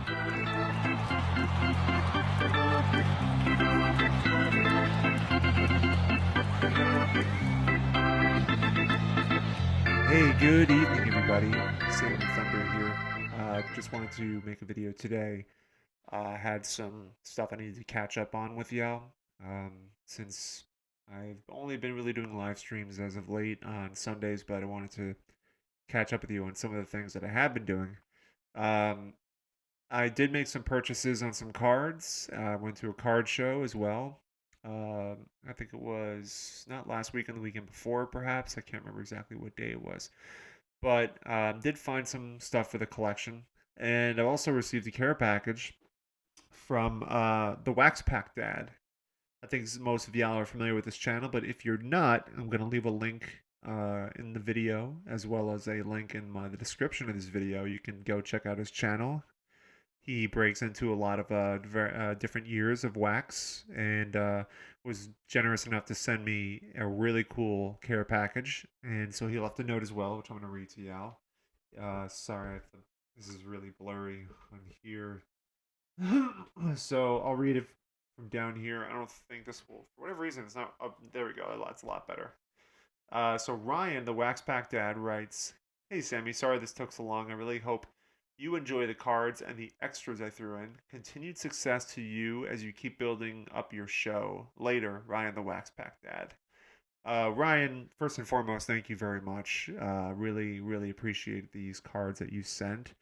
Hey, good evening, everybody. Sam Thunder here. Just wanted to make a video today. I had some stuff I needed to catch up on with y'all. Since I've only been really doing live streams as of late on Sundays, but I wanted to catch up with you on some of the things that I have been doing. Um, I did make some purchases on some cards. I went to a card show as well. I think it was not last weekend, the weekend before, perhaps. I can't remember exactly what day it was, but did find some stuff for the collection. And I've also received a care package from the Wax Pack Dad. I think most of y'all are familiar with this channel, but if you're not, I'm going to leave a link in the video as well as a link in the description of this video. You can go check out his channel. He breaks into a lot of different years of wax and was generous enough to send me a really cool care package. And so he left a note as well, which I'm going to read to y'all. Sorry, this is really blurry on here. So I'll read it from down here. I don't think this will, for whatever reason, it's not up. There we go. It's a lot better. So Ryan, the Wax Pack Dad, writes, "Hey Sammy, sorry this took so long. I really hope you enjoy the cards and the extras I threw in. Continued success to you as you keep building up your show. Later, Ryan, the Wax Pack Dad." Ryan, first and foremost, thank you very much. Really, really appreciate these cards that you sent.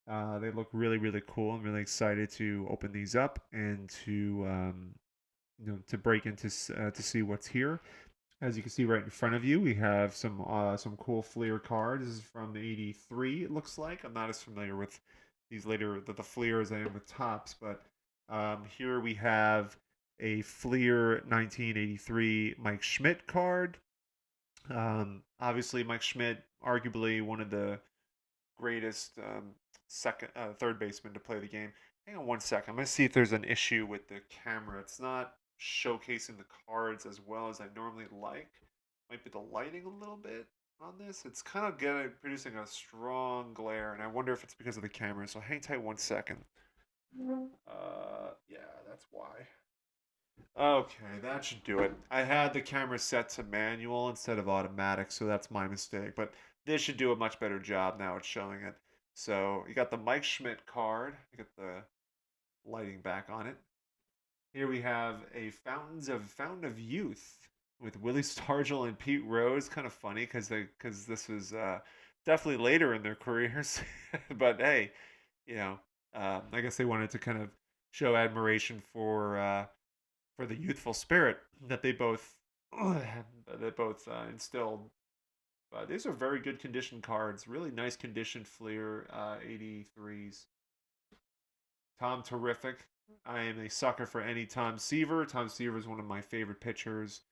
They look really, really cool. I'm really excited to open these up and to to break into to see what's here. As you can see right in front of you, we have some cool Fleer cards. This is from '83. It looks like I'm not as familiar with these later the Fleer as I am with Tops, but here we have a Fleer 1983 Mike Schmidt card. Obviously, Mike Schmidt, arguably one of the greatest third baseman to play the game. Hang on one second. I'm gonna see if there's an issue with the camera. It's not showcasing the cards as well as I normally like. Might be the lighting a little bit on this. It's kind of producing a strong glare, and I wonder if it's because of the camera. So hang tight one second. Yeah, that's why. Okay, that should do it. I had the camera set to manual instead of automatic, so that's my mistake. But this should do a much better job now it's showing it. So you got the Mike Schmidt card. You got the lighting back on it. Here we have a Fountain of Youth with Willie Stargell and Pete Rose. Kind of funny because this was definitely later in their careers. But hey, you know, I guess they wanted to kind of show admiration for the youthful spirit that they both instilled. These are very good condition cards. Really nice condition Fleer 83s. Tom Terrific. I am a sucker for any Tom Seaver. Tom Seaver is one of my favorite pitchers.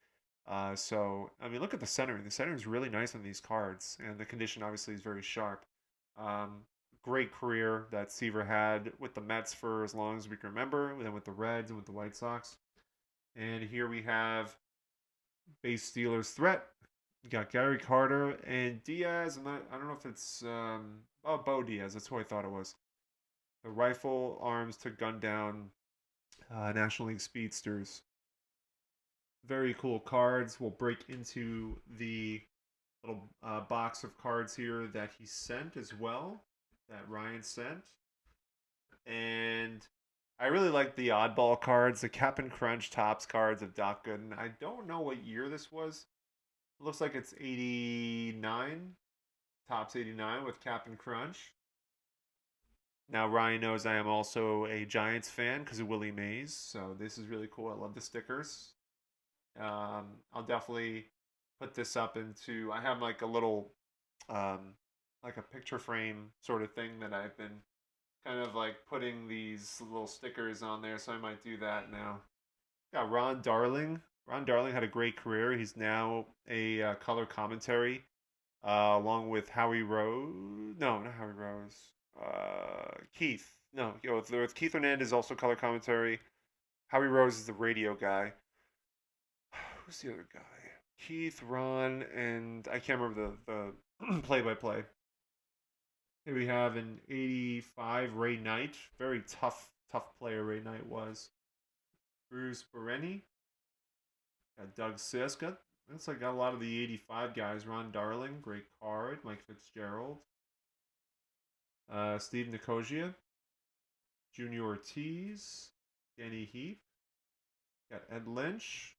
So, I mean, look at the centering. The centering is really nice on these cards, and the condition obviously is very sharp. Um, Great career that Seaver had with the Mets for as long as we can remember, then with the Reds and with the White Sox. And here we have base Steelers threat. We got Gary Carter and Diaz. I don't know if it's Bo Diaz. That's who I thought it was. The rifle arms to gun down National League speedsters. Very cool cards. We'll break into the little box of cards here that he sent as well, that Ryan sent. And I really like the oddball cards, the Cap and Crunch Tops cards of Doc Gooden. I don't know what year this was. It looks like it's 89, Tops 89 with Cap and Crunch. Now Ryan knows I am also a Giants fan because of Willie Mays, so this is really cool. I love the stickers. I'll definitely put this up into. I have like a little, like a picture frame sort of thing that I've been kind of like putting these little stickers on there, so I might do that now. Got Ron Darling. Ron Darling had a great career. He's now a color commentary, along with Howie Rose. No, not Howie Rose. Keith. No, with Keith Hernandez also color commentary. Howie Rose is the radio guy. Who's the other guy? Keith, Ron, and I can't remember the play by play. Here we have an 85 Ray Knight. Very tough player Ray Knight was. Bruce Bereni. Got Doug Siska. Looks like got a lot of the 85 guys. Ron Darling, great card. Mike Fitzgerald. Steve Nicosia. Junior Ortiz. Danny Heap. Got Ed Lynch.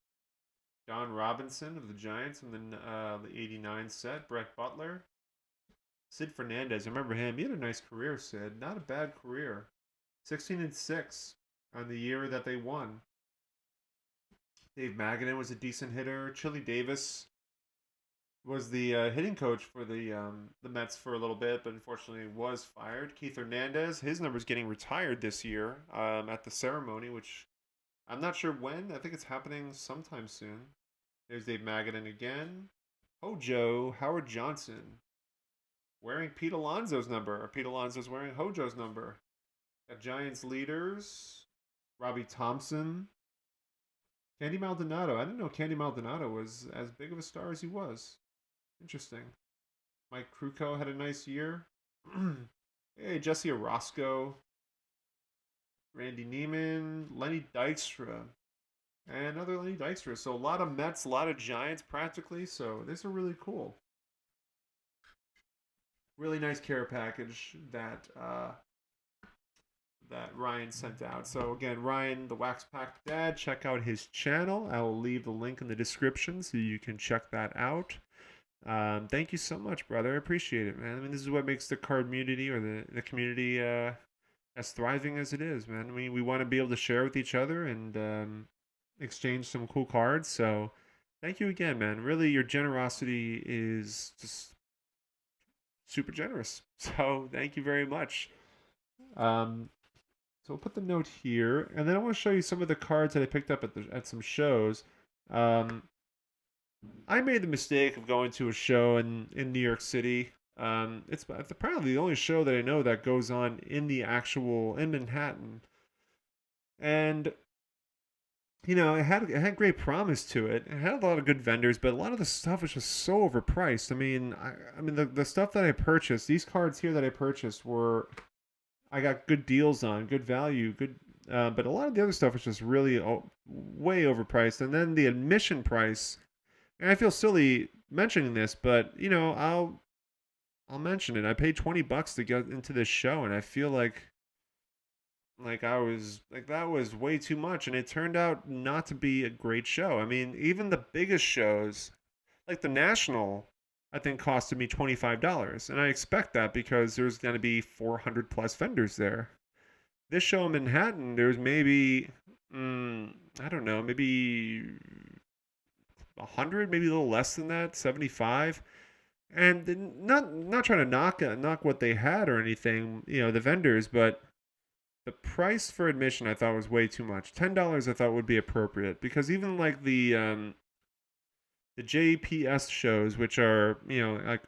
Don Robinson of the Giants from the 89 set. Brett Butler. Sid Fernandez. I remember him. He had a nice career, Sid. Not a bad career. 16-6 on the year that they won. Dave Magadan was a decent hitter. Chili Davis was the hitting coach for the Mets for a little bit, but unfortunately was fired. Keith Hernandez, his number's getting retired this year at the ceremony, which I'm not sure when. I think it's happening sometime soon. There's Dave Magadan again. Hojo, Howard Johnson, wearing Pete Alonso's number. Pete Alonso's wearing Hojo's number. Got Giants leaders. Robbie Thompson. Candy Maldonado. I didn't know Candy Maldonado was as big of a star as he was. Interesting. Mike Krukow had a nice year. Hey, Jesse Orozco. Randy Neiman. Lenny Dykstra. And another Lenny Dykstra. So a lot of Mets, a lot of Giants practically. So these are really cool. Really nice care package that Ryan sent out. So again, Ryan, the Wax Pack Dad, check out his channel. I will leave the link in the description so you can check that out. Thank you so much, brother. I appreciate it, man. I mean, this is what makes the card community or the community as thriving as it is, man. I mean, we want to be able to share with each other and exchange some cool cards. So thank you again, man. Really, your generosity is just super generous. So thank you very much. So we'll put the note here, and then I want to show you some of the cards that I picked up at some shows. I made the mistake of going to a show in New York City. It's apparently the only show that I know that goes on in Manhattan, and you know, it had great promise to it. It had a lot of good vendors, but a lot of the stuff was just so overpriced. I mean, the stuff that I purchased, these cards here that I purchased I got good deals on, good value, good. But a lot of the other stuff was just really way overpriced. And then the admission price, and I feel silly mentioning this, but you know, I'll mention it. I paid $20 to get into this show, and I feel like that was way too much, and it turned out not to be a great show. I mean, even the biggest shows, like the National, I think costed me $25. And I expect that because there's going to be 400 plus vendors there. This show in Manhattan, there's maybe, I don't know, maybe 100, maybe a little less than that, 75. And not trying to knock what they had or anything, you know, the vendors, but the price for admission I thought was way too much. $10 I thought would be appropriate because even like the JPS shows, which are, you know, like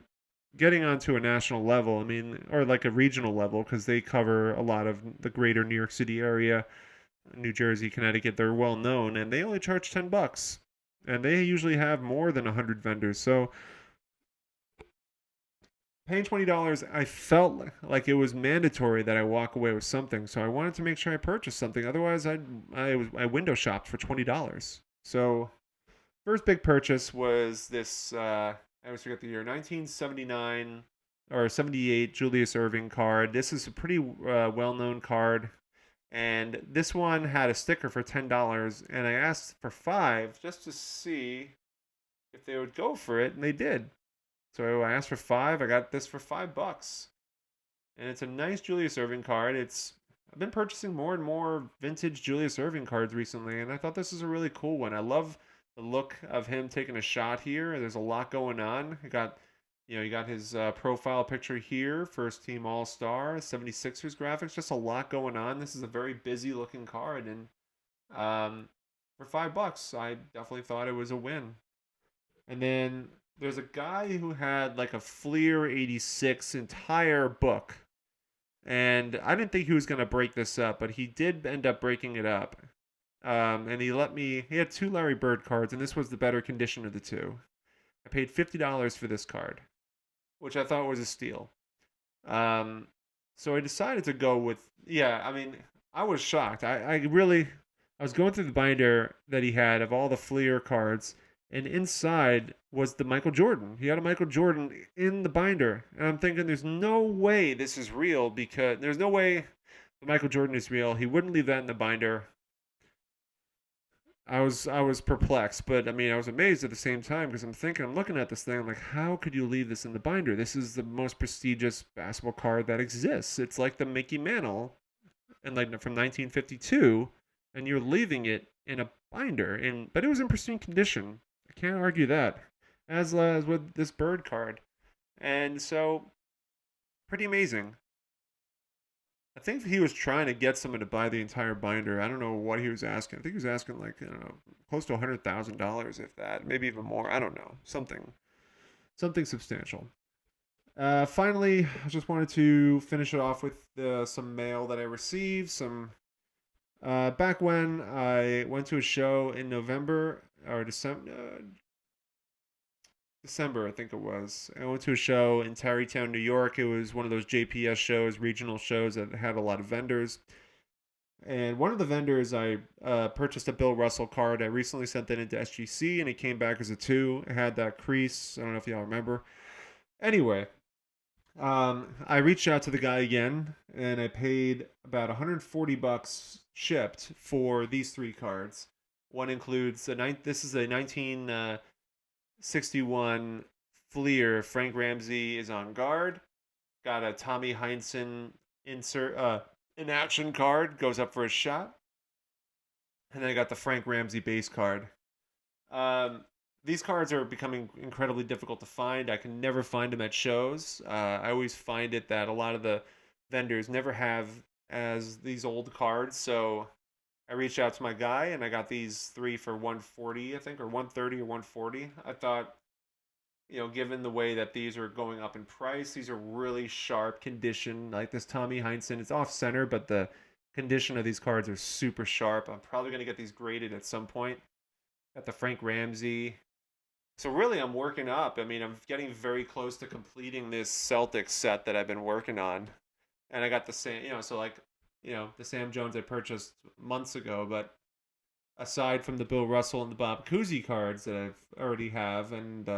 getting onto a national level, I mean, or like a regional level, because they cover a lot of the greater New York City area, New Jersey, Connecticut, they're well known, and they only charge $10. And they usually have more than 100 vendors. So paying $20, I felt like it was mandatory that I walk away with something. So I wanted to make sure I purchased something. Otherwise, I window shopped for $20. So first big purchase was this, I always forget the year, 1979 or 78 Julius Irving card. This is a pretty well-known card. And this one had a sticker for $10. And I asked for $5 just to see if they would go for it. And they did. So I asked for $5. I got this for $5. And it's a nice Julius Irving card. I've been purchasing more and more vintage Julius Irving cards recently. And I thought this is a really cool one. I love the look of him taking a shot here. There's a lot going on. You got his profile picture here, first team All-Star, 76ers graphics, just a lot going on. This is a very busy looking card, and for $5, I definitely thought it was a win. And then there's a guy who had like a Fleer 86 entire book, and I didn't think he was going to break this up, but he did end up breaking it up. And he had 2 Larry Bird cards, and this was the better condition of the 2. I paid $50 for this card, which I thought was a steal. Um, so I decided to go with, yeah, I mean, I was shocked. I was going through the binder that he had of all the Fleer cards, and inside was the Michael Jordan. He had a Michael Jordan in the binder. And I'm thinking, there's no way this is real, because there's no way Michael Jordan is real. He wouldn't leave that in the binder. I was perplexed, but I mean I was amazed at the same time because I'm looking at this thing, I'm like, how could you leave this in the binder? This is the most prestigious basketball card that exists. It's like the Mickey Mantle, and like from 1952, and you're leaving it in a binder. And but it was in pristine condition. I can't argue that. As with this bird card, and so pretty amazing. I think he was trying to get someone to buy the entire binder. I don't know what he was asking. I think he was asking like, I don't know, close to $100,000, if that, maybe even more. I don't know, something substantial. Finally, I just wanted to finish it off with some mail that I received. Some back when I went to a show in November or December, I think it was. I went to a show in Tarrytown, New York. It was one of those JPS shows, regional shows that had a lot of vendors. And one of the vendors, I purchased a Bill Russell card. I recently sent that into SGC, and it came back as a 2. It had that crease. I don't know if y'all remember. Anyway, I reached out to the guy again, and I paid about 140 bucks shipped for these 3 cards. One includes this is a 1961 Fleer. Frank Ramsey is on guard. Got a Tommy Heinsohn in action card, goes up for a shot. And then I got the Frank Ramsey base card. These cards are becoming incredibly difficult to find. I can never find them at shows. I always find it that a lot of the vendors never have as these old cards. So I reached out to my guy, and I got these 3 for 140, I think, or 130 or 140. I thought, given the way that these are going up in price, these are really sharp condition. Like this Tommy Heinsohn, it's off center, but the condition of these cards are super sharp. I'm probably going to get these graded at some point. Got the Frank Ramsey. So really, I'm working up. I mean, I'm getting very close to completing this Celtics set that I've been working on. And I got the same, the Sam Jones I purchased months ago. But aside from the Bill Russell and the Bob Cousy cards that I've already have, and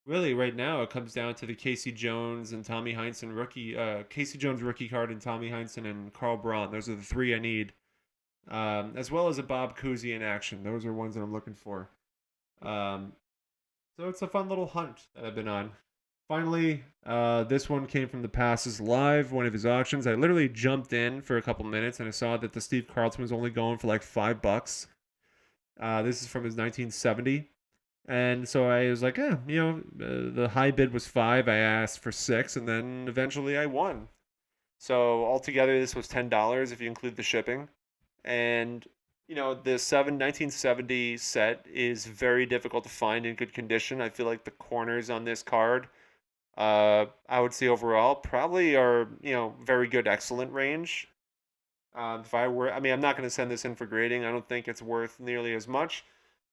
really, right now, it comes down to the Casey Jones and Tommy Heinsohn rookie, Casey Jones rookie card, and Tommy Heinsohn and Carl Braun. Those are the 3 I need, as well as a Bob Cousy in action. Those are ones that I'm looking for. So it's a fun little hunt that I've been on. Finally, this one came from the Passes Live, one of his auctions. I literally jumped in for a couple minutes, and I saw that the Steve Carlton was only going for like $5. This is from his 1970. And so I was like, the high bid was 5. I asked for 6, and then eventually I won. So altogether, this was $10 if you include the shipping. And, the 1970 set is very difficult to find in good condition. I feel like the corners on this card, I would say overall, probably are, very good, excellent range. I'm not going to send this in for grading. I don't think it's worth nearly as much.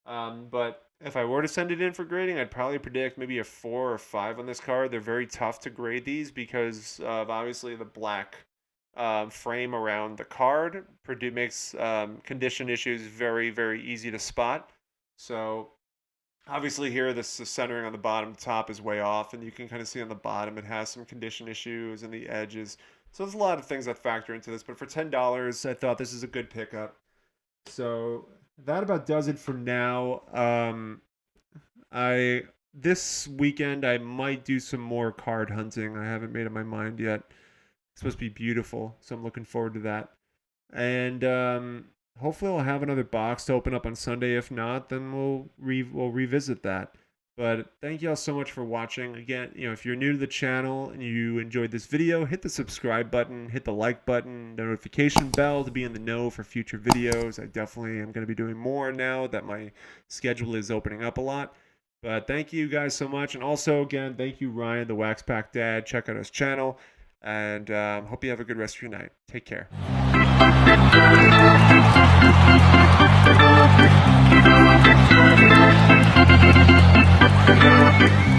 But if I were to send it in for grading, I'd probably predict maybe a 4 or 5 on this card. They're very tough to grade these because of obviously the black frame around the card. Makes condition issues very, very easy to spot. So obviously here the centering on the bottom top is way off, and you can kind of see on the bottom it has some condition issues and the edges. So there's a lot of things that factor into this, but for $10, I thought this is a good pickup. So that about does it for now. This weekend I might do some more card hunting. I haven't made up my mind yet. It's supposed to be beautiful, so I'm looking forward to that. And hopefully I'll have another box to open up on Sunday. If not, then we'll revisit that. But thank you all so much for watching. Again, if you're new to the channel and you enjoyed this video, hit the subscribe button, hit the like button, the notification bell to be in the know for future videos. I definitely am going to be doing more now that my schedule is opening up a lot. But thank you guys so much. And also, again, thank you, Ryan, the Wax Pack Dad. Check out his channel. And hope you have a good rest of your night. Take care. Thank you.